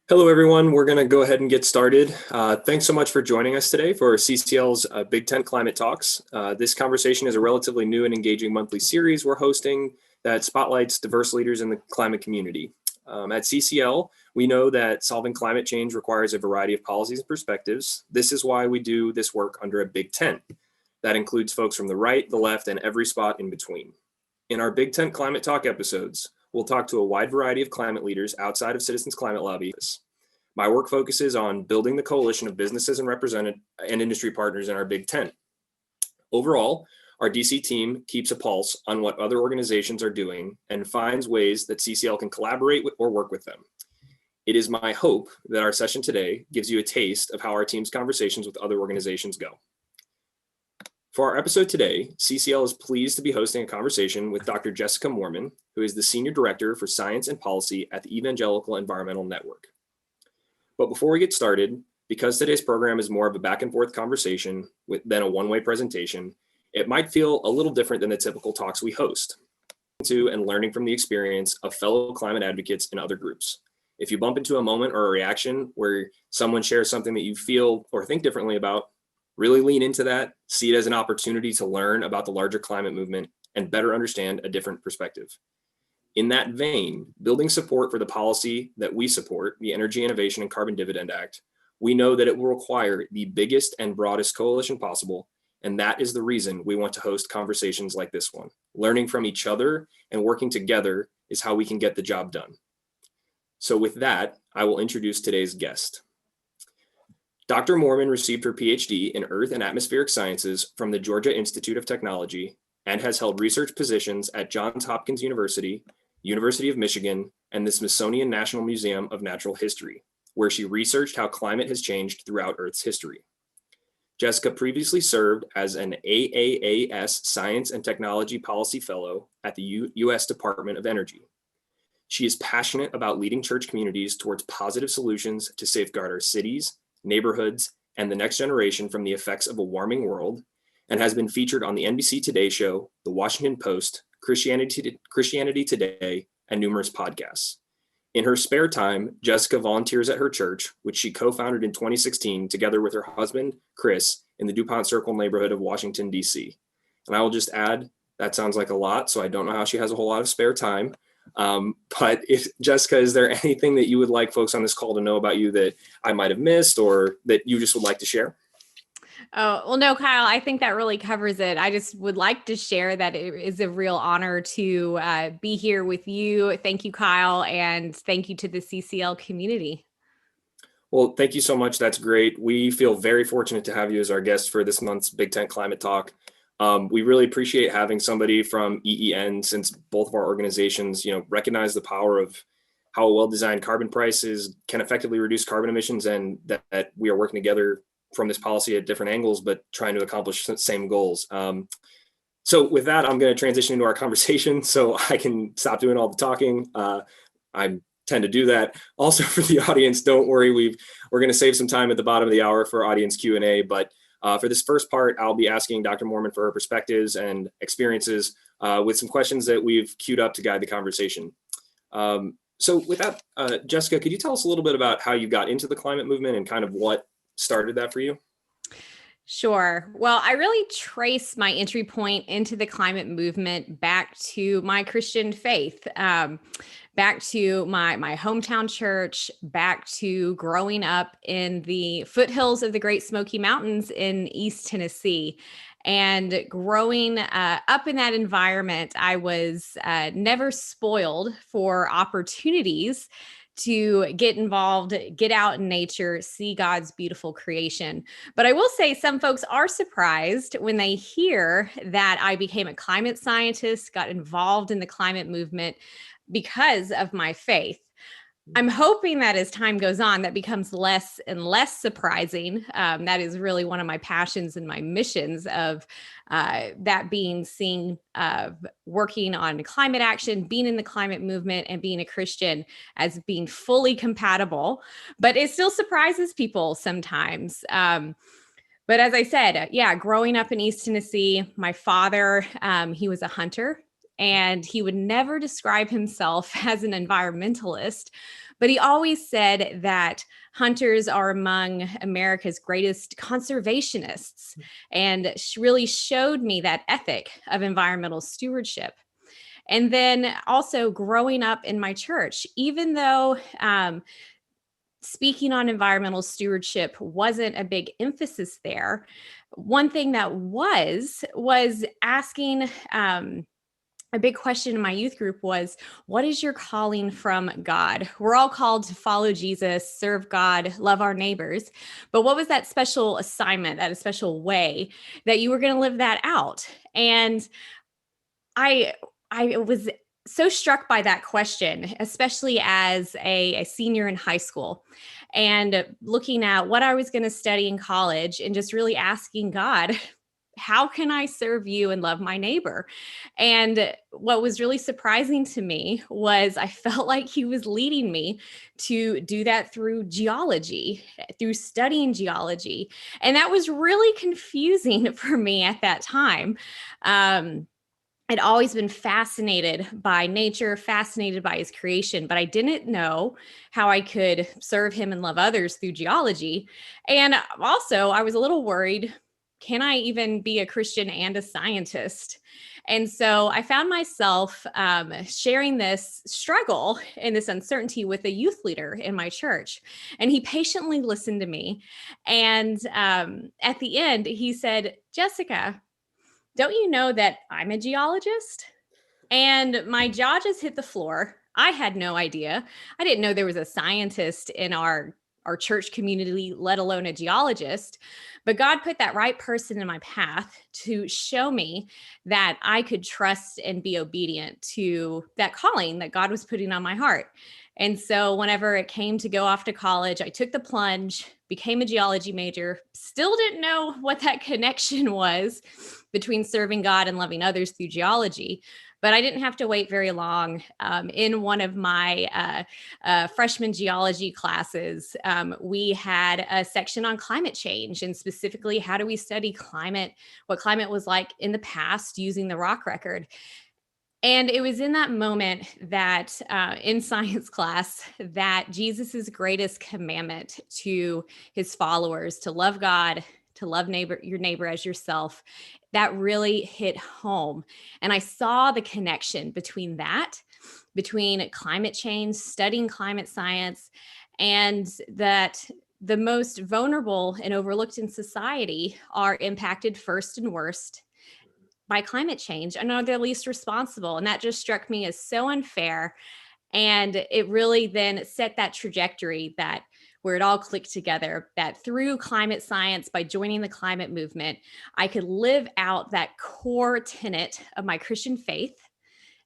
Hello, everyone. We're going to go ahead and get started. Thanks so much for joining us today for CCL's Big Tent Climate Talks. This conversation is a relatively new and engaging monthly series we're hosting that spotlights diverse leaders in the climate community. At CCL, we know that solving climate change requires a variety of policies and perspectives. This is why we do this work under a big tent. That includes folks from the right, the left, and every spot in between. In our Big Tent Climate Talk episodes, we'll talk to a wide variety of climate leaders outside of Citizens Climate Lobby. My work focuses on building the coalition of businesses and industry partners in our Big Tent. Overall, our DC team keeps a pulse on what other organizations are doing and finds ways that CCL can collaborate with or work with them. It is my hope that our session today gives you a taste of how our team's conversations with other organizations go. For our episode today, CCL is pleased to be hosting a conversation with Dr. Jessica Moerman, who is the Senior Director for Science and Policy at the Evangelical Environmental Network. But before we get started, because today's program is more of a back and forth conversation than a one-way presentation, it might feel a little different than the typical talks we host, and learning from the experience of fellow climate advocates in other groups. If you bump into a moment or a reaction where someone shares something that you feel or think differently about, really lean into that, see it as an opportunity to learn about the larger climate movement and better understand a different perspective. In that vein, building support for the policy that we support, the Energy Innovation and Carbon Dividend Act, we know that it will require the biggest and broadest coalition possible, and that is the reason we want to host conversations like this one. Learning from each other and working together is how we can get the job done. So with that, I will introduce today's guest. Dr. Moerman received her PhD in Earth and Atmospheric Sciences from the Georgia Institute of Technology and has held research positions at Johns Hopkins University, University of Michigan, and the Smithsonian National Museum of Natural History, where she researched how climate has changed throughout Earth's history. Jessica previously served as an AAAS Science and Technology Policy Fellow at the U.S. Department of Energy. She is passionate about leading church communities towards positive solutions to safeguard our cities, neighborhoods, and the next generation from the effects of a warming world, and has been featured on the NBC Today Show, The Washington Post, Christianity Today, and numerous podcasts. In her spare time, Jessica volunteers at her church, which she co-founded in 2016 together with her husband, Chris, in the DuPont Circle neighborhood of Washington, D.C. And I will just add, that sounds like a lot, so I don't know how she has a whole lot of spare time. But Jessica, is there anything that you would like folks on this call to know about you that I might have missed or that you just would like to share? Oh, well, no, Kyle, I think that really covers it. I just would like to share that it is a real honor to be here with you. Thank you, Kyle, and thank you to the CCL community. Well, thank you so much. That's great. We feel very fortunate to have you as our guest for this month's Big Tent Climate Talk. We really appreciate having somebody from EEN, since both of our organizations, recognize the power of how a well-designed carbon prices can effectively reduce carbon emissions, and that we are working together from this policy at different angles, but trying to accomplish the same goals. So with that, I'm going to transition into our conversation so I can stop doing all the talking. I tend to do that. Also for the audience, don't worry, we're going to save some time at the bottom of the hour for audience Q&A, but for this first part, I'll be asking Dr. Moerman for her perspectives and experiences with some questions that we've queued up to guide the conversation. So with that, Jessica, could you tell us a little bit about how you got into the climate movement and kind of what started that for you? Sure. Well, I really trace my entry point into the climate movement back to my Christian faith, back to my hometown church, back to growing up in the foothills of the Great Smoky Mountains in East Tennessee. And growing up in that environment, I was never spoiled for opportunities to get involved, get out in nature, see God's beautiful creation. But I will say some folks are surprised when they hear that I became a climate scientist, got involved in the climate movement because of my faith. I'm hoping that as time goes on, that becomes less and less surprising. That is really one of my passions and my missions of that being seen working on climate action, being in the climate movement, and being a Christian as being fully compatible. But it still surprises people sometimes. But as I said, growing up in East Tennessee, my father, he was a hunter. and he would never describe himself as an environmentalist, but he always said that hunters are among America's greatest conservationists, and really showed me that ethic of environmental stewardship. And then also growing up in my church, even though speaking on environmental stewardship wasn't a big emphasis there, one thing that was asking a big question in my youth group was, what is your calling from God? We're all called to follow Jesus, serve God, love our neighbors. But what was that special assignment, that special way that you were going to live that out? And I was so struck by that question, especially as a senior in high school, and looking at what I was going to study in college and just really asking God, how can I serve you and love my neighbor? And what was really surprising to me was I felt like he was leading me to do that through geology, through studying geology. And that was really confusing for me at that time. I'd always been fascinated by nature, fascinated by his creation, but I didn't know how I could serve him and love others through geology. And also, I was a little worried, can I even be a Christian and a scientist? And so I found myself sharing this struggle and this uncertainty with a youth leader in my church. And he patiently listened to me. And at the end, he said, Jessica, don't you know that I'm a geologist? And my jaw just hit the floor. I had no idea. I didn't know there was a scientist in our church community, let alone a geologist. But God put that right person in my path to show me that I could trust and be obedient to that calling that God was putting on my heart. And so whenever it came to go off to college, I took the plunge, became a geology major, still didn't know what that connection was between serving God and loving others through geology. But I didn't have to wait very long. In one of my freshman geology classes, we had a section on climate change, and specifically, how do we study climate, what climate was like in the past using the rock record. And it was in that moment that in science class that Jesus's greatest commandment to his followers, to love God, to love your neighbor as yourself, that really hit home. And I saw the connection between climate change, studying climate science, and that the most vulnerable and overlooked in society are impacted first and worst by climate change and are the least responsible. And that just struck me as so unfair. And it really then set that trajectory that where it all clicked together, that through climate science, by joining the climate movement, I could live out that core tenet of my Christian faith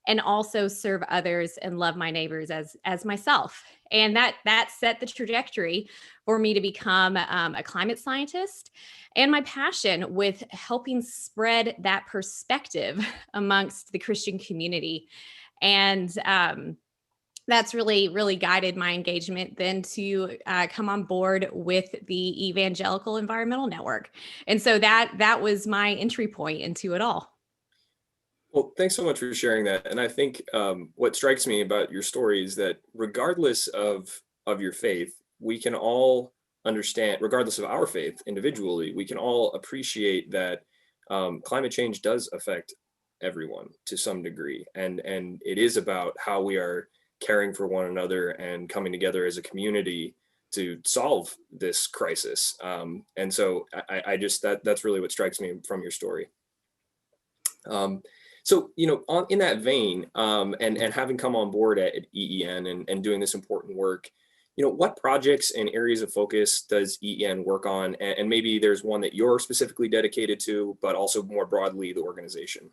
and also serve others and love my neighbors as myself. And that set the trajectory for me to become a climate scientist, and my passion with helping spread that perspective amongst the Christian community. And that's really, really guided my engagement then to come on board with the Evangelical Environmental Network. And so that was my entry point into it all. Well, thanks so much for sharing that. And I think what strikes me about your story is that regardless of your faith, we can all understand, regardless of our faith individually, we can all appreciate that climate change does affect everyone to some degree. And it is about how we are caring for one another and coming together as a community to solve this crisis. And so I just, that's really what strikes me from your story. So, in that vein, and having come on board at EEN and doing this important work, what projects and areas of focus does EEN work on? And maybe there's one that you're specifically dedicated to, but also more broadly, the organization.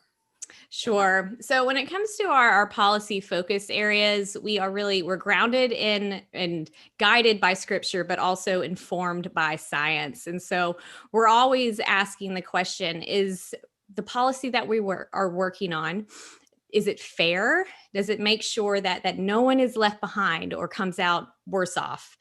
Sure. So when it comes to our policy focus areas, we're grounded in and guided by scripture, but also informed by science. And so we're always asking the question, is the policy that we are working on, is it fair? Does it make sure that no one is left behind or comes out worse off?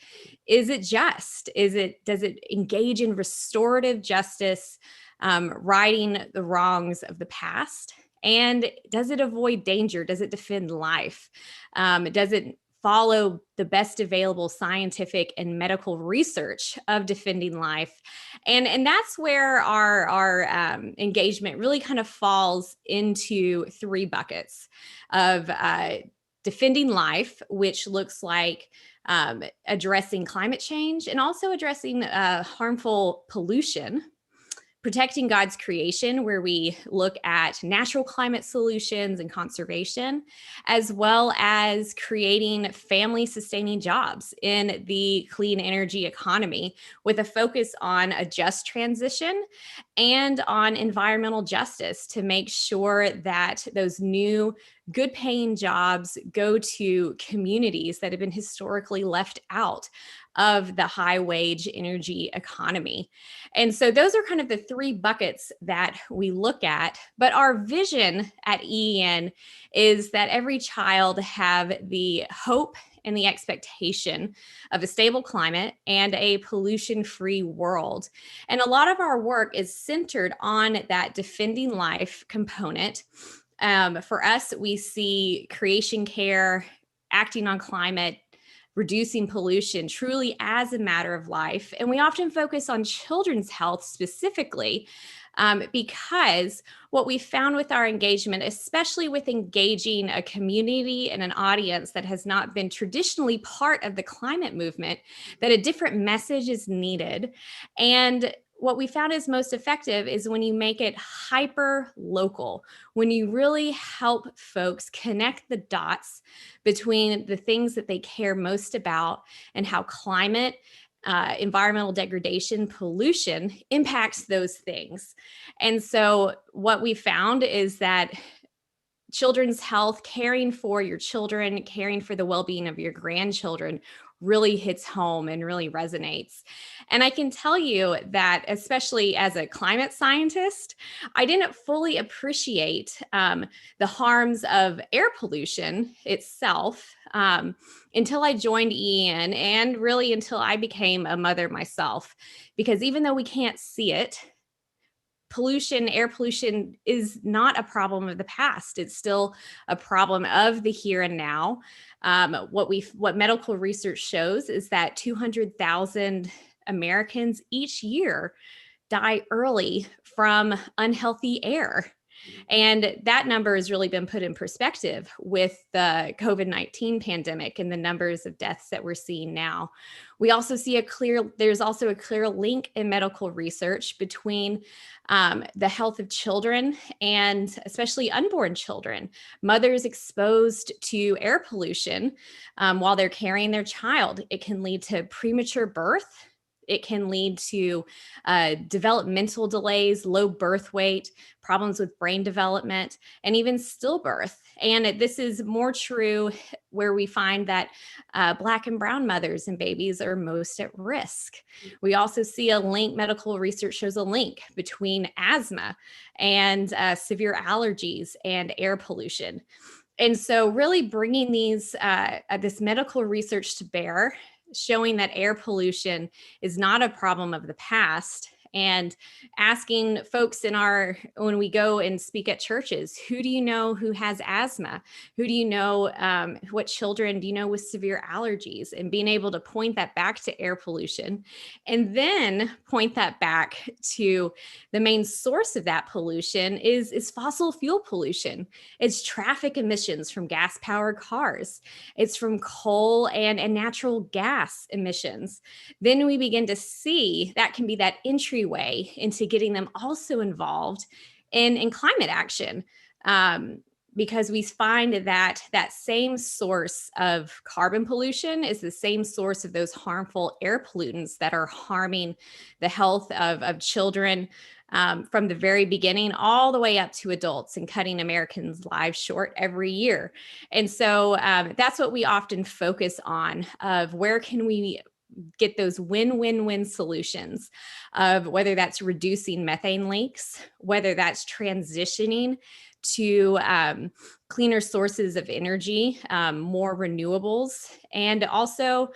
Is it just? Does it engage in restorative justice, righting the wrongs of the past? And does it avoid danger? Does it defend life? Does it follow the best available scientific and medical research of defending life? And that's where our engagement really kind of falls into three buckets of defending life, which looks like addressing climate change and also addressing harmful pollution, protecting God's creation, where we look at natural climate solutions and conservation, as well as creating family sustaining jobs in the clean energy economy with a focus on a just transition and on environmental justice to make sure that those new good paying jobs go to communities that have been historically left out of the high wage energy economy. And so those are kind of the three buckets that we look at. But our vision at EEN is that every child have the hope and the expectation of a stable climate and a pollution-free world. And a lot of our work is centered on that defending life component. For us, we see creation care, acting on climate, reducing pollution truly as a matter of life. And we often focus on children's health specifically because what we found with our engagement, especially with engaging a community and an audience that has not been traditionally part of the climate movement, that a different message is needed. And what we found is most effective is when you make it hyper local, when you really help folks connect the dots between the things that they care most about and how climate, environmental degradation, pollution impacts those things. And so what we found is that children's health, caring for your children, caring for the well-being of your grandchildren really hits home and really resonates. And I can tell you that, especially as a climate scientist, I didn't fully appreciate the harms of air pollution itself until I joined EEN and really until I became a mother myself. Because even though we can't see it, air pollution is not a problem of the past. It's still a problem of the here and now. What medical research shows is that 200,000 Americans each year die early from unhealthy air. And that number has really been put in perspective with the COVID-19 pandemic and the numbers of deaths that we're seeing now. We also see there's also a clear link in medical research between the health of children and especially unborn children. Mothers exposed to air pollution while they're carrying their child, it can lead to premature birth. It can lead to developmental delays, low birth weight, problems with brain development, and even stillbirth. And this is more true where we find that Black and brown mothers and babies are most at risk. We also see medical research shows a link between asthma and severe allergies and air pollution. And so really bringing this medical research to bear, showing that air pollution is not a problem of the past, and asking folks when we go and speak at churches, who do you know who has asthma? Who do you know, what children do you know with severe allergies? And being able to point that back to air pollution and then point that back to the main source of that pollution is fossil fuel pollution. It's traffic emissions from gas powered cars. It's from coal and natural gas emissions. Then we begin to see that can be that entryway into getting them also involved in climate action. Because we find that same source of carbon pollution is the same source of those harmful air pollutants that are harming the health of children from the very beginning all the way up to adults and cutting Americans' lives short every year. And so that's what we often focus on, of where can we get those win-win-win solutions of whether that's reducing methane leaks, whether that's transitioning to cleaner sources of energy, more renewables, and also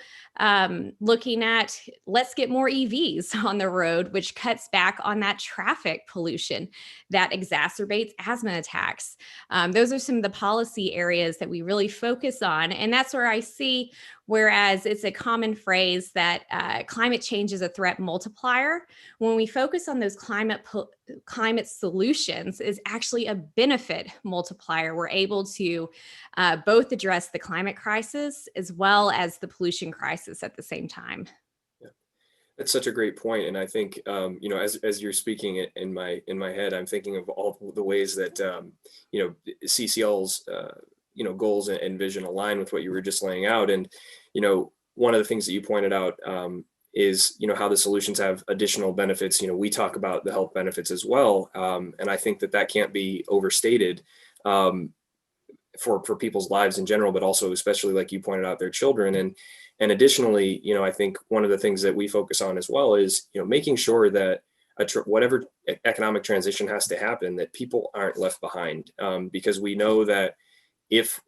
looking at let's get more EVs on the road, which cuts back on that traffic pollution that exacerbates asthma attacks. Those are some of the policy areas that we really focus on. And that's where I see, whereas it's a common phrase that climate change is a threat multiplier, when we focus on those climate solutions is actually a benefit multiplier. We're able to both address the climate crisis as well as the pollution crisis at the same time. Yeah. That's such a great point. And I think, as you're speaking in my head, I'm thinking of all the ways that, CCL's, goals and vision align with what you were just laying out. And, one of the things that you pointed out is, how the solutions have additional benefits. We talk about the health benefits as well. And I think that can't be overstated for people's lives in general, but also especially, like you pointed out, their children. And additionally, I think one of the things that we focus on as well is, making sure that whatever economic transition has to happen, that people aren't left behind, because we know that if,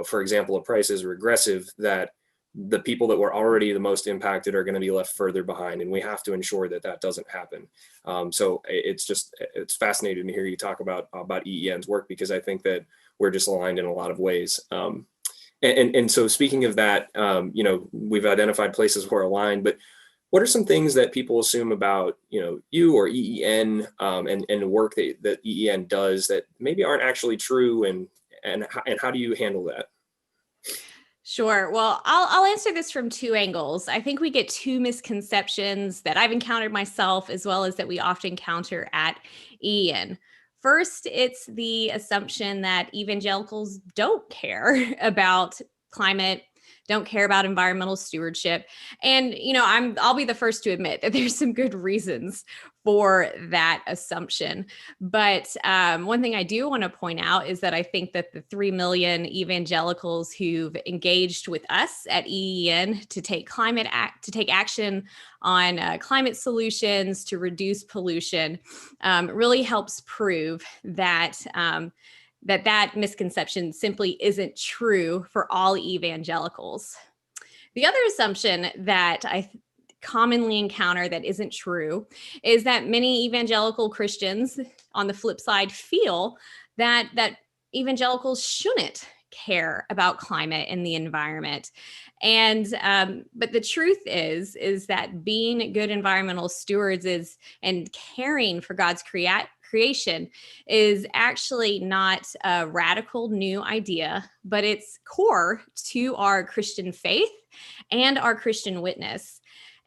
for example, a price is regressive, that the people that were already the most impacted are going to be left further behind, and we have to ensure that doesn't happen. So it's fascinating to hear you talk about EEN's work, because I think that we're just aligned in a lot of ways. And so speaking of that, we've identified places where we're aligned, but what are some things that people assume about, you or EEN, and the work that EEN does that maybe aren't actually true, and how do you handle that? Sure. Well, I'll answer this from two angles. I think we get two misconceptions that I've encountered myself, as well as that we often encounter at EEN. First, it's the assumption that evangelicals don't care about climate, don't care about environmental stewardship. And, I'll be the first to admit that there's some good reasons for that assumption. But one thing I do want to point out is that I think that the 3 million evangelicals who've engaged with us at EEN to take action on climate solutions to reduce pollution really helps prove that that misconception simply isn't true for all evangelicals. The other assumption that I commonly encounter that isn't true is that many evangelical Christians, on the flip side, feel that evangelicals shouldn't care about climate and the environment. And but the truth is that being good environmental stewards and caring for God's creation is actually not a radical new idea, but it's core to our Christian faith and our Christian witness.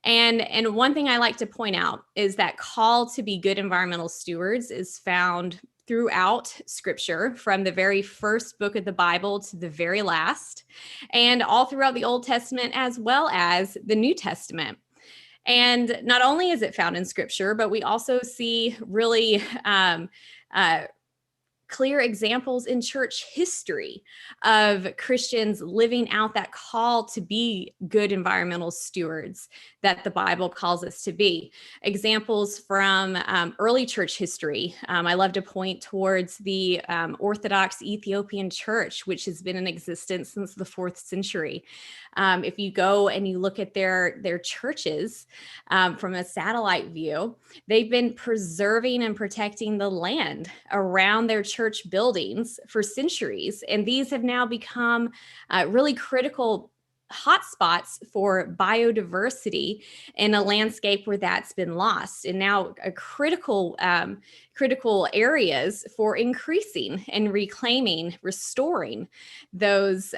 And one thing I like to point out is that call to be good environmental stewards is found throughout Scripture, from the very first book of the Bible to the very last, and all throughout the Old Testament as well as the New Testament. And not only is it found in Scripture, but we also see really clear examples in church history of Christians living out that call to be good environmental stewards that the Bible calls us to be. Examples from early church history. I love to point towards the Orthodox Ethiopian church, which has been in existence since the 4th century. If you go and you look at their churches from a satellite view, they've been preserving and protecting the land around their church buildings for centuries. And these have now become really critical hotspots for biodiversity in a landscape where that's been lost, and now a critical areas for increasing and reclaiming, restoring those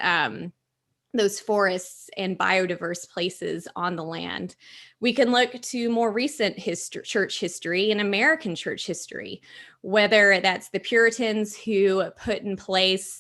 forests and biodiverse places on the land. We can look to more recent church history and American church history, whether that's the Puritans who put in place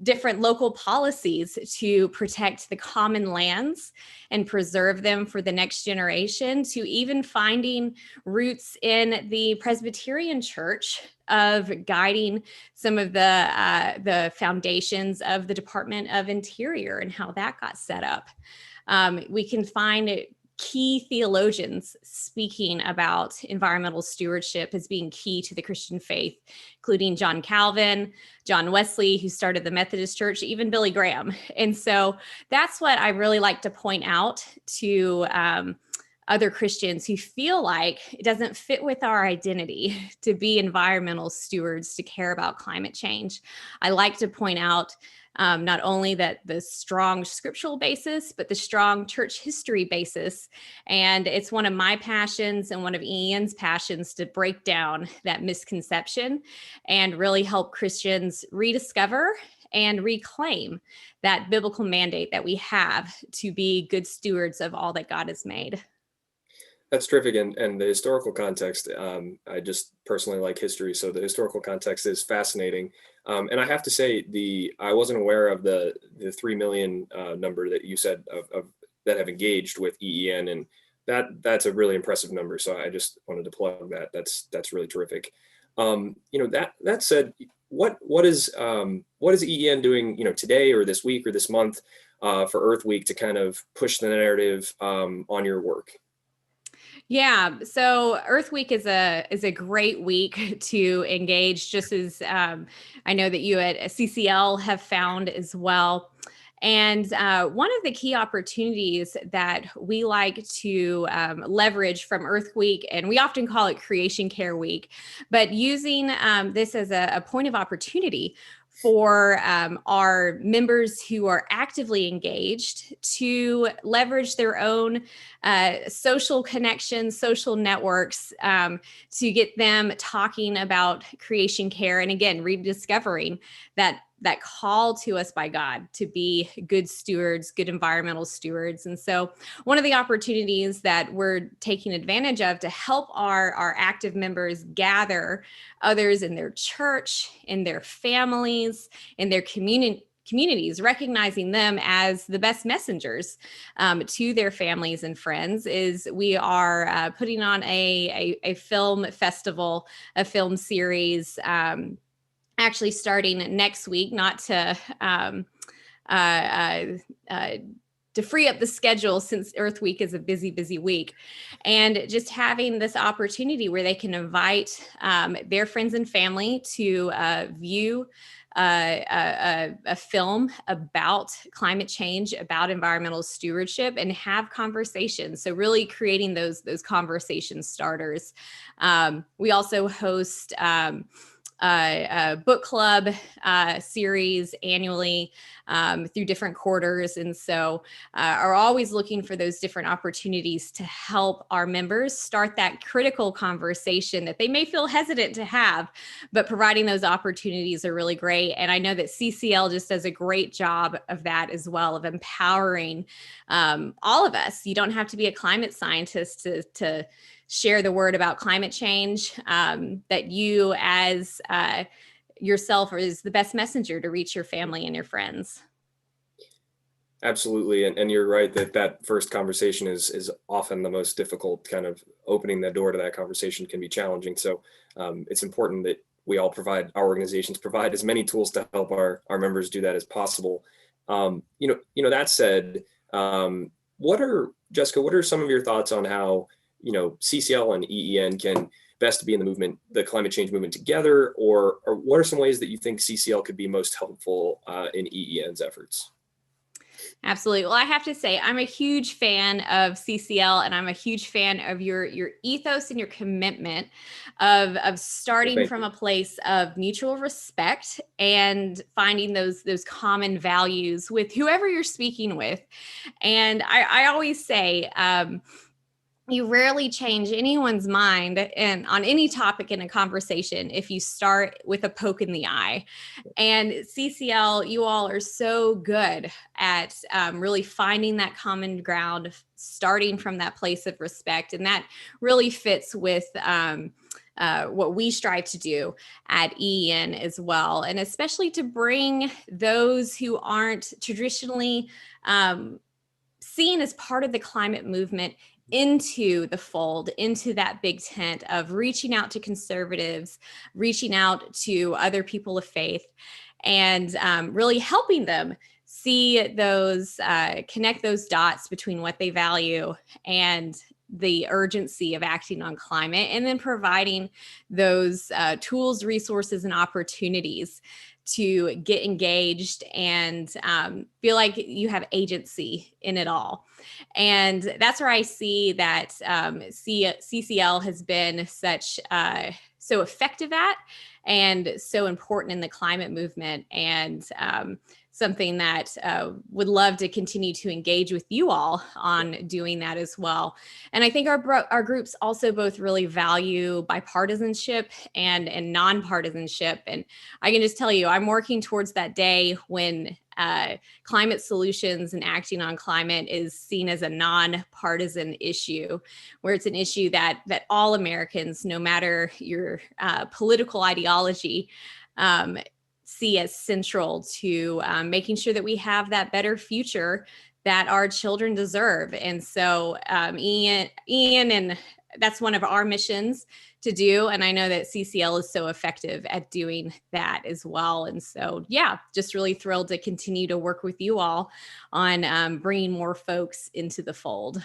different local policies to protect the common lands and preserve them for the next generation, to even finding roots in the Presbyterian Church of guiding some of the foundations of the Department of Interior and how that got set up. We can find key theologians speaking about environmental stewardship as being key to the Christian faith, including John Calvin, John Wesley, who started the Methodist Church, even Billy Graham. And so that's what I really like to point out to other Christians who feel like it doesn't fit with our identity to be environmental stewards, to care about climate change. I like to point out not only that the strong scriptural basis, but the strong church history basis. And it's one of my passions and one of Ian's passions to break down that misconception and really help Christians rediscover and reclaim that biblical mandate that we have to be good stewards of all that God has made. That's terrific. And the historical context, I just personally like history, so the historical context is fascinating. And I have to say, I wasn't aware of the 3 million number that you said of that have engaged with EEN, and that's a really impressive number. So I just wanted to plug that. That's really terrific. That said, what is EEN doing, today or this week or this month for Earth Week to kind of push the narrative on your work? Yeah, so Earth Week is a great week to engage, just as I know that you at CCL have found as well. And one of the key opportunities that we like to leverage from Earth Week, and we often call it Creation Care Week, but using this as a point of opportunity for our members who are actively engaged to leverage their own social connections, social networks, to get them talking about creation care. And again, rediscovering that call to us by God to be good stewards, good environmental stewards. And so one of the opportunities that we're taking advantage of to help our active members gather others in their church, in their families, in their communities, recognizing them as the best messengers to their families and friends, is we are putting on a film festival, a film series, actually starting next week, not to free up the schedule, since Earth Week is a busy, busy week, and just having this opportunity where they can invite their friends and family to view a film about climate change, about environmental stewardship, and have conversations. So really creating those conversation starters. We also host a book club series annually through different quarters. And so are always looking for those different opportunities to help our members start that critical conversation that they may feel hesitant to have, but providing those opportunities are really great. And I know that CCL just does a great job of that as well, of empowering all of us. You don't have to be a climate scientist to share the word about climate change, that you as yourself is the best messenger to reach your family and your friends. Absolutely. And you're right that first conversation is often the most difficult. Kind of opening the door to that conversation can be challenging. So it's important that our organizations provide as many tools to help our members do that as possible. That said, what are some of your thoughts on how CCL and EEN can best be in the climate change movement together, or what are some ways that you think CCL could be most helpful in EEN's efforts? Absolutely. Well, I have to say, I'm a huge fan of CCL, and I'm a huge fan of your ethos and your commitment of starting from a place of mutual respect and finding those common values with whoever you're speaking with. And I always say, you rarely change anyone's mind on any topic in a conversation if you start with a poke in the eye. And CCL, you all are so good at really finding that common ground, starting from that place of respect. And that really fits with what we strive to do at EEN as well. And especially to bring those who aren't traditionally seen as part of the climate movement into the fold, into that big tent of reaching out to conservatives, reaching out to other people of faith, and really helping them see those, connect those dots between what they value and the urgency of acting on climate, and then providing those tools, resources, and opportunities to get engaged and feel like you have agency in it all. And that's where I see that CCL has been so effective at and so important in the climate movement, and something that would love to continue to engage with you all on doing that as well. And I think our groups also both really value bipartisanship and nonpartisanship. And I can just tell you, I'm working towards that day when climate solutions and acting on climate is seen as a nonpartisan issue, where it's an issue that all Americans, no matter your political ideology, see as central to making sure that we have that better future that our children deserve. And so Ian, and that's one of our missions to do. And I know that CCL is so effective at doing that as well. And so, yeah, just really thrilled to continue to work with you all on bringing more folks into the fold.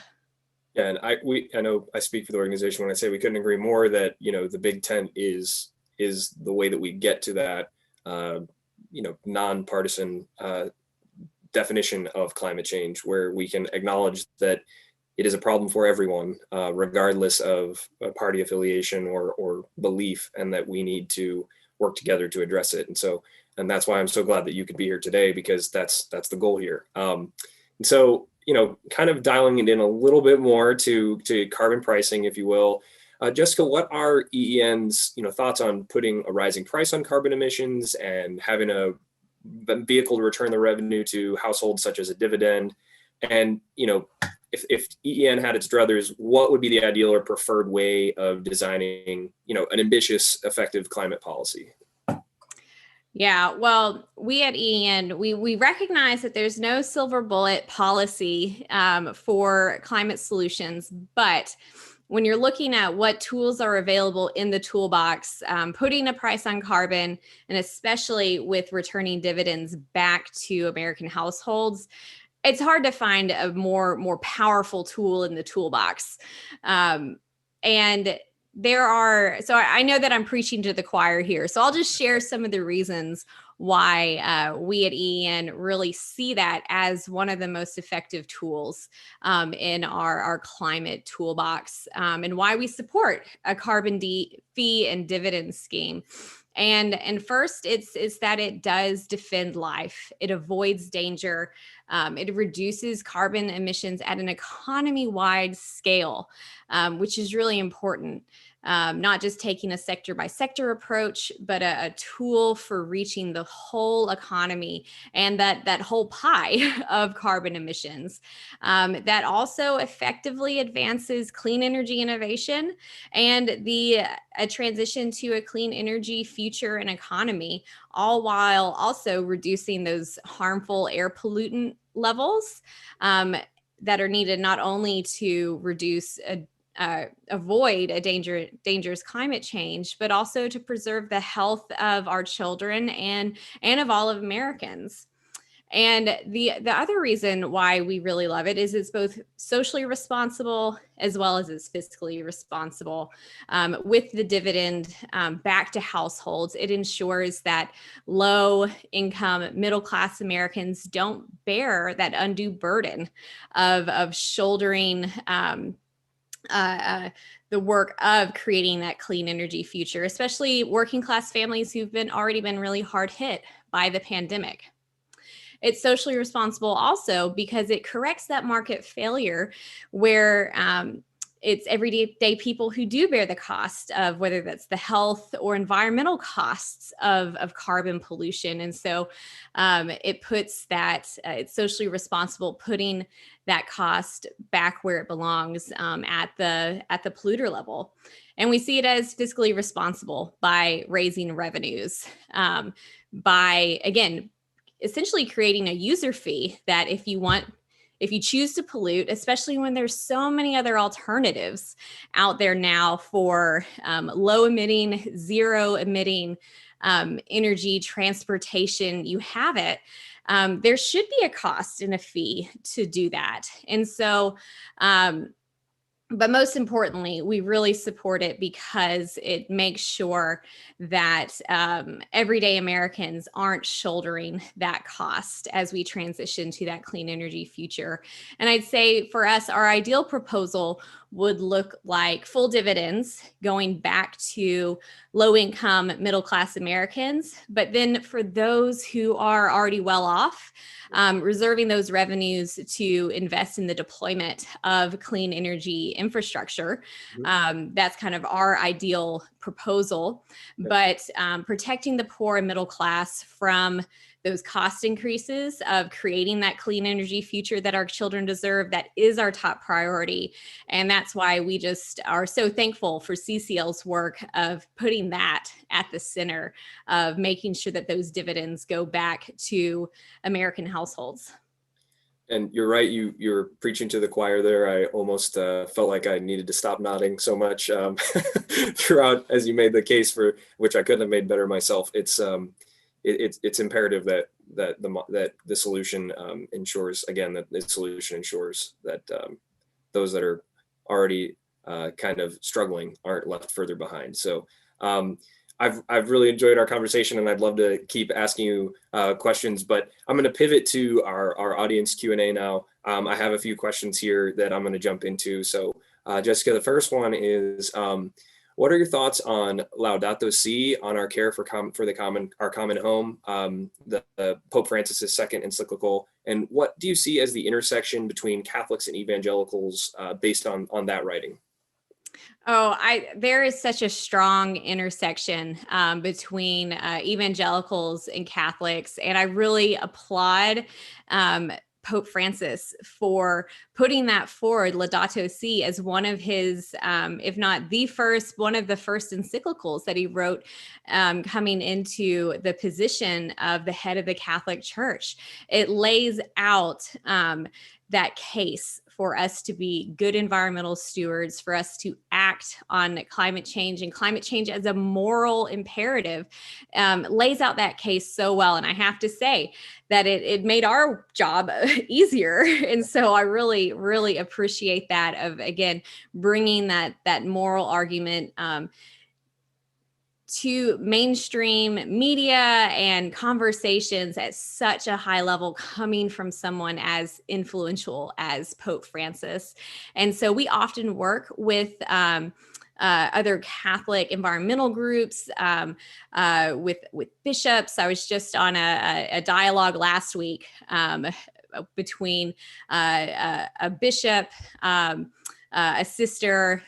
Yeah, and I know I speak for the organization when I say we couldn't agree more that, the Big Tent is the way that we get to that nonpartisan definition of climate change, where we can acknowledge that it is a problem for everyone, regardless of party affiliation or belief, and that we need to work together to address it. And that's why I'm so glad that you could be here today, because that's the goal here. And so, kind of dialing it in a little bit more to carbon pricing, if you will. Jessica, what are EEN's thoughts on putting a rising price on carbon emissions and having a vehicle to return the revenue to households, such as a dividend? And if EEN had its druthers, what would be the ideal or preferred way of designing an ambitious, effective climate policy? Yeah, well, we at EEN, we recognize that there's no silver bullet policy for climate solutions, but when you're looking at what tools are available in the toolbox, putting a price on carbon, and especially with returning dividends back to American households, it's hard to find a more powerful tool in the toolbox. And so I know that I'm preaching to the choir here. So I'll just share some of the reasons why we at EEN really see that as one of the most effective tools in our climate toolbox, and why we support a carbon fee and dividend scheme. And first, it's that it does defend life. It avoids danger. It reduces carbon emissions at an economy-wide scale, which is really important. Not just taking a sector by sector approach, but a tool for reaching the whole economy and that whole pie of carbon emissions. That also effectively advances clean energy innovation and a transition to a clean energy future and economy, all while also reducing those harmful air pollutant levels that are needed not only to avoid a dangerous climate change, but also to preserve the health of our children and of all of Americans. And the other reason why we really love it is it's both socially responsible as well as it's fiscally responsible. With the dividend back to households, it ensures that low income, middle class Americans don't bear that undue burden of shouldering the work of creating that clean energy future, especially working class families who've already been really hard hit by the pandemic. It's socially responsible also because it corrects that market failure where it's everyday people who do bear the cost of whether that's the health or environmental costs of carbon pollution. And so it puts it's socially responsible, putting that cost back where it belongs at the polluter level. And we see it as fiscally responsible by raising revenues, by, again, essentially creating a user fee that if you choose to pollute, especially when there's so many other alternatives out there now for low emitting, zero emitting energy, transportation, you have it. There should be a cost and a fee to do that. And so, but most importantly, we really support it because it makes sure that everyday Americans aren't shouldering that cost as we transition to that clean energy future. And I'd say for us, our ideal proposal would look like full dividends going back to low income, middle class Americans. But then for those who are already well off, reserving those revenues to invest in the deployment of clean energy infrastructure. That's kind of our ideal proposal. But protecting the poor and middle class from those cost increases of creating that clean energy future that our children deserve, that is our top priority. And that's why we just are so thankful for CCL's work of putting that at the center of making sure that those dividends go back to American households. And you're right, you're preaching to the choir there. I almost felt like I needed to stop nodding so much throughout as you made the case, for which I couldn't have made better myself. It's imperative that the solution ensures, again, that the solution ensures that those that are already kind of struggling aren't left further behind. So I've really enjoyed our conversation, and I'd love to keep asking you questions, but I'm going to pivot to our audience Q&A now. I have a few questions here that I'm going to jump into. So Jessica, the first one is, what are your thoughts on Laudato Si, on our care for our common home, the Pope Francis's second encyclical, and what do you see as the intersection between Catholics and evangelicals based on that writing? There is such a strong intersection between evangelicals and Catholics, and I really applaud Pope Francis for putting that forward, Laudato Si, as one of his, if not the first, one of the first encyclicals that he wrote coming into the position of the head of the Catholic Church. It lays out that case for us to be good environmental stewards, for us to act on climate change, and climate change as a moral imperative, lays out that case so well. And I have to say that it made our job easier. And so I really, really appreciate that, of, again, bringing that moral argument to mainstream media and conversations at such a high level, coming from someone as influential as Pope Francis. And so we often work with other Catholic environmental groups, with bishops. I was just on a dialogue last week between a bishop, a sister,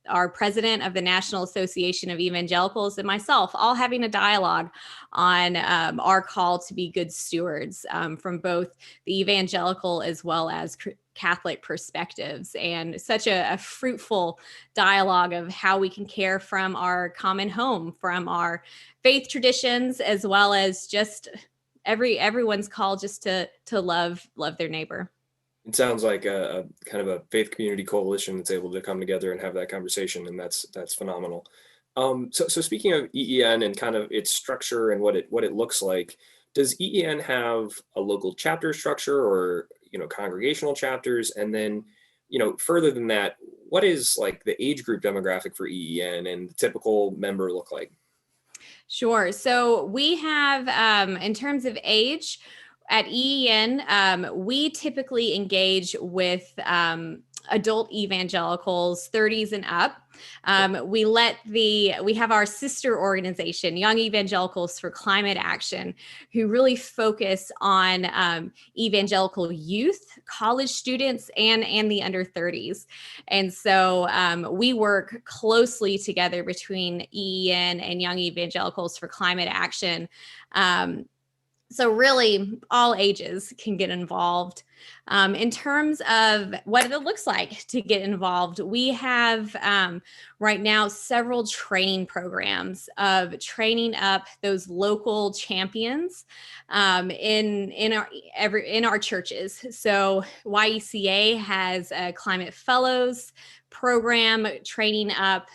our president of the National Association of Evangelicals, and myself, all having a dialogue on our call to be good stewards from both the evangelical as well as Catholic perspectives, and such a fruitful dialogue of how we can care from our common home, from our faith traditions, as well as just everyone's call just to love their neighbor. It sounds like a kind of a faith community coalition that's able to come together and have that conversation, and that's phenomenal. So speaking of EEN and kind of its structure and what it looks like, does EEN have a local chapter structure, or congregational chapters? And then further than that, what is like the age group demographic for EEN and the typical member look like? Sure. So we have, in terms of age, at EEN, we typically engage with adult evangelicals, 30s and up. We have our sister organization, Young Evangelicals for Climate Action, who really focus on evangelical youth, college students, and the under 30s. And so we work closely together between EEN and Young Evangelicals for Climate Action. So really all ages can get involved. In terms of what it looks like to get involved, we have right now several training programs of training up those local champions in our churches. So YECA has a Climate Fellows program training up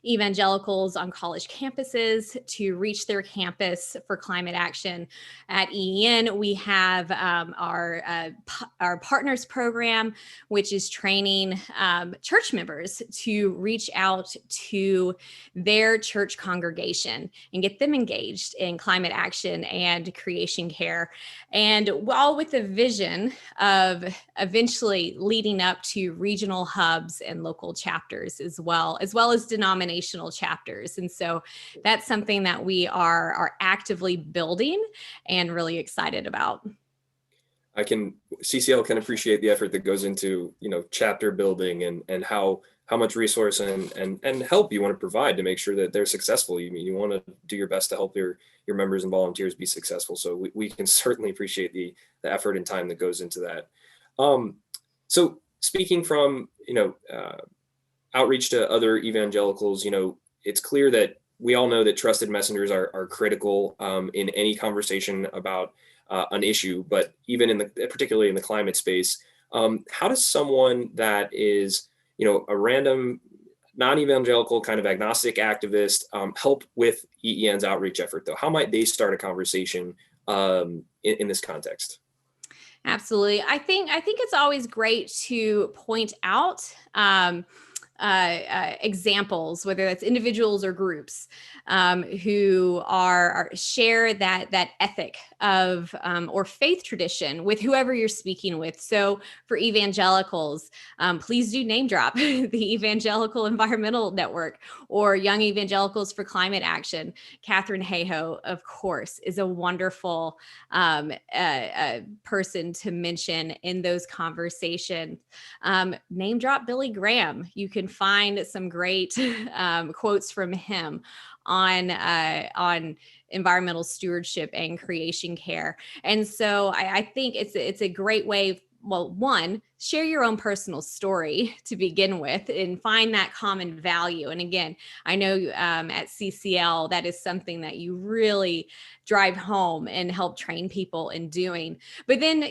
evangelicals on college campuses to reach their campus for climate action. At EEN, we have our Partners program, which is training church members to reach out to their church congregation and get them engaged in climate action and creation care. And while with the vision of eventually leading up to regional hubs and local chapters as well as denominational chapters. And so that's something that we are actively building and really excited about. CCL can appreciate the effort that goes into, chapter building and how much resource and help you want to provide to make sure that they're successful. You want to do your best to help your members and volunteers be successful. So we can certainly appreciate the effort and time that goes into that. So speaking from, outreach to other evangelicals, it's clear that we all know that trusted messengers are critical in any conversation about an issue, but even particularly in the climate space. How does someone that is, a random non-evangelical kind of agnostic activist help with EEN's outreach effort, though? How might they start a conversation in this context? Absolutely. I think it's always great to point out examples, whether that's individuals or groups, who share that ethic of or faith tradition with whoever you're speaking with. So for evangelicals, please do name drop the Evangelical Environmental Network or Young Evangelicals for Climate Action. Catherine Hayhoe, of course, is a wonderful person to mention in those conversations. Name drop Billy Graham. You can find some great quotes from him on environmental stewardship and creation care. And so I think it's a great way. Well, one, share your own personal story to begin with and find that common value. And again, I know at CCL, that is something that you really drive home and help train people in doing. But then,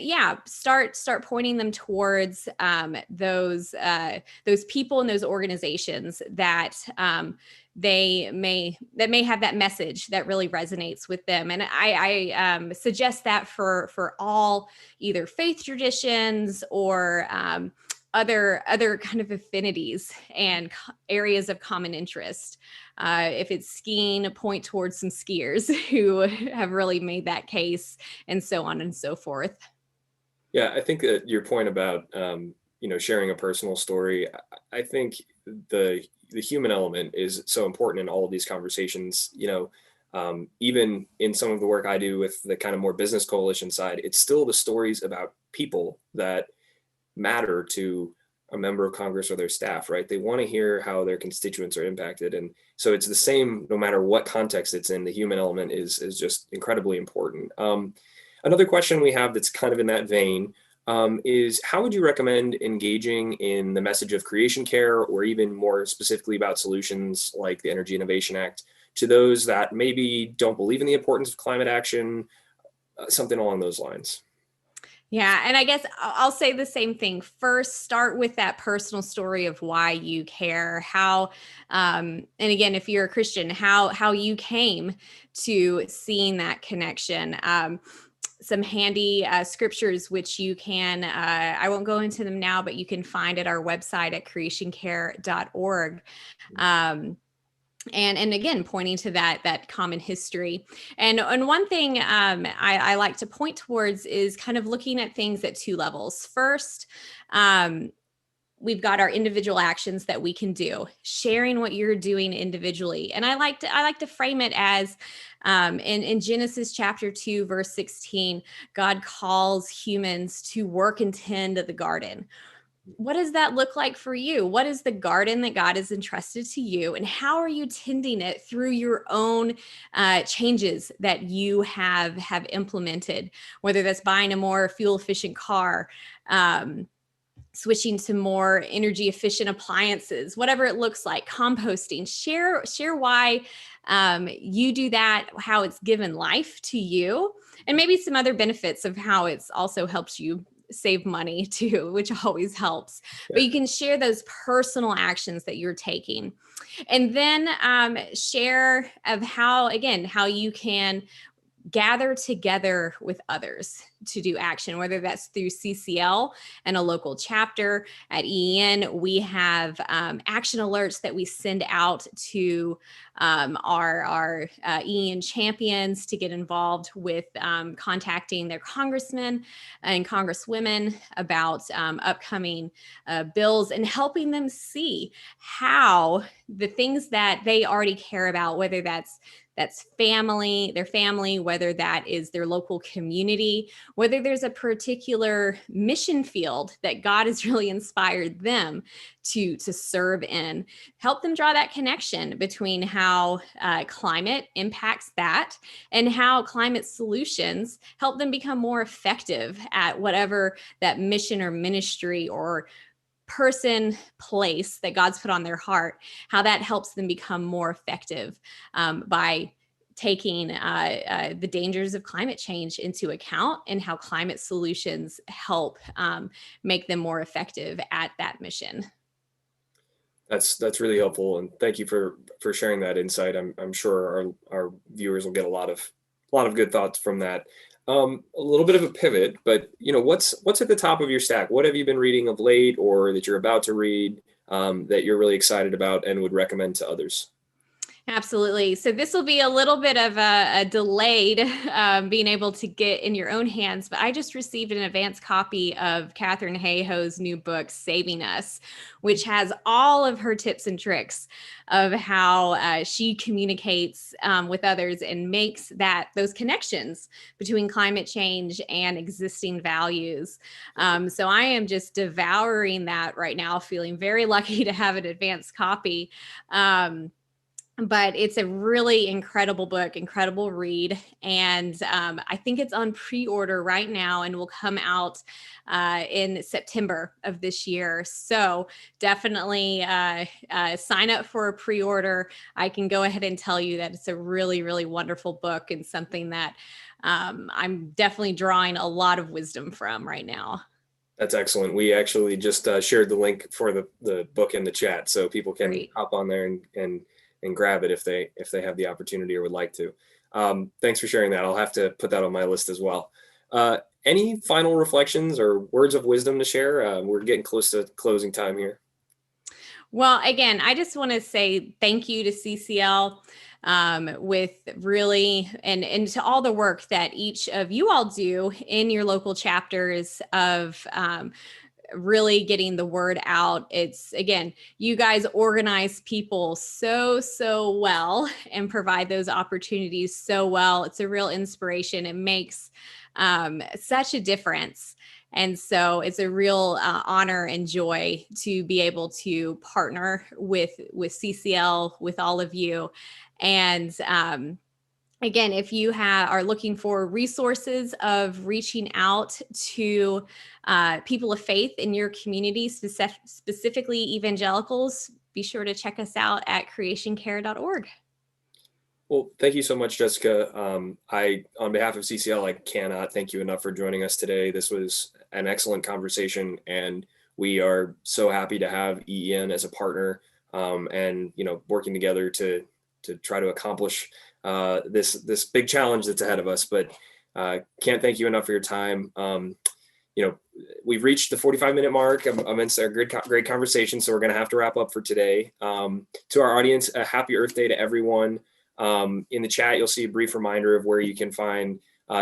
start pointing them towards those people and those organizations that may have that message that really resonates with them. And I suggest that for all either faith traditions or other kind of affinities and areas of common interest. If it's skiing, point towards some skiers who have really made that case, and so on and so forth. Yeah, I think that your point about sharing a personal story, I think the human element is so important in all of these conversations. Even in some of the work I do with the kind of more business coalition side, it's still the stories about people that matter to a member of Congress or their staff, right? They want to hear how their constituents are impacted. And so it's the same, no matter what context it's in. The human element is just incredibly important. Another question we have that's kind of in that vein is, how would you recommend engaging in the message of creation care, or even more specifically about solutions like the Energy Innovation Act, to those that maybe don't believe in the importance of climate action, something along those lines? Yeah. And I guess I'll say the same thing. First, start with that personal story of why you care, how, and again, if you're a Christian, how you came to seeing that connection. Some handy scriptures, which you can, I won't go into them now, but you can find at our website at creationcare.org. And again, pointing to that common history. And one thing I like to point towards is kind of looking at things at two levels. First, we've got our individual actions that we can do, sharing what you're doing individually. And I like to frame it as in Genesis chapter 2, verse 16, God calls humans to work and tend the garden. what does that look like for you? What is the garden that God has entrusted to you, and how are you tending it through your own changes that you have implemented? Whether that's buying a more fuel efficient car, switching to more energy efficient appliances, whatever it looks like, composting. Share why you do that, how it's given life to you, and maybe some other benefits of how it's also helps you save money too, which always helps. But you can share those personal actions that you're taking, and then share of how you can gather together with others to do action, whether that's through CCL and a local chapter. At EN, we have action alerts that we send out to our EN champions to get involved with contacting their congressmen and congresswomen about upcoming bills, and helping them see how the things that they already care about, whether that's family, their family, whether that is their local community, whether there's a particular mission field that God has really inspired them to serve in, help them draw that connection between how climate impacts that and how climate solutions help them become more effective at whatever that mission or ministry or person, place that God's put on their heart, how that helps them become more effective by taking the dangers of climate change into account, and how climate solutions help make them more effective at that mission. That's really helpful, and thank you for sharing that insight. I'm sure our viewers will get a lot of good thoughts from that. A little bit of a pivot, but what's at the top of your stack? What have you been reading of late, or that you're about to read, that you're really excited about and would recommend to others? Absolutely. So this will be a little bit of a delayed being able to get in your own hands, but I just received an advance copy of Katherine Hayhoe's new book, Saving Us, which has all of her tips and tricks of how she communicates with others and makes those connections between climate change and existing values. So I am just devouring that right now, feeling very lucky to have an advance copy. But it's a really incredible book, incredible read. And I think it's on pre-order right now and will come out in September of this year. So definitely sign up for a pre-order. I can go ahead and tell you that it's a really, really wonderful book, and something that I'm definitely drawing a lot of wisdom from right now. That's excellent. We actually just shared the link for the book in the chat, so people can Great. hop on there and grab it if they have the opportunity or would like to. Thanks for sharing that. I'll have to put that on my list as well. Any final reflections or words of wisdom to share? We're getting close to closing time here. Well, again, I just want to say thank you to CCL with really, and to all the work that each of you all do in your local chapters of really getting the word out. It's, again, you guys organize people so well and provide those opportunities so well. It's a real inspiration. It makes such a difference. And so it's a real honor and joy to be able to partner with CCL, with all of you. And again, if you are looking for resources of reaching out to people of faith in your community, specifically evangelicals, be sure to check us out at creationcare.org. Well, thank you so much, Jessica. On behalf of CCL, I cannot thank you enough for joining us today. This was an excellent conversation, and we are so happy to have EN as a partner, and working together to try to accomplish this big challenge that's ahead of us. But can't thank you enough for your time. We've reached the 45-minute mark amidst our great conversation, so we're going to have to wrap up for today. To our audience, a happy Earth Day to everyone. In the chat, you'll see a brief reminder of where you can find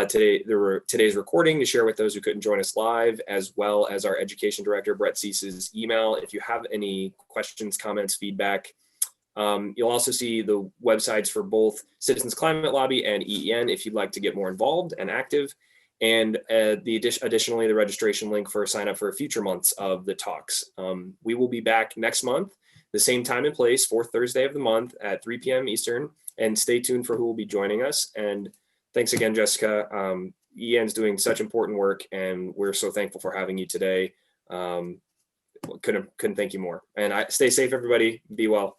today's recording to share with those who couldn't join us live, as well as our education director, Brett Cease's email. If you have any questions, comments, feedback, you'll also see the websites for both Citizens Climate Lobby and EEN if you'd like to get more involved and active. and additionally, the registration link for sign up for future months of the talks. We will be back next month, the same time and place, fourth Thursday of the month at 3 p.m. Eastern, and stay tuned for who will be joining us. And thanks again, Jessica. Ian's doing such important work, and we're so thankful for having you today. Couldn't thank you more. And stay safe, everybody. Be well.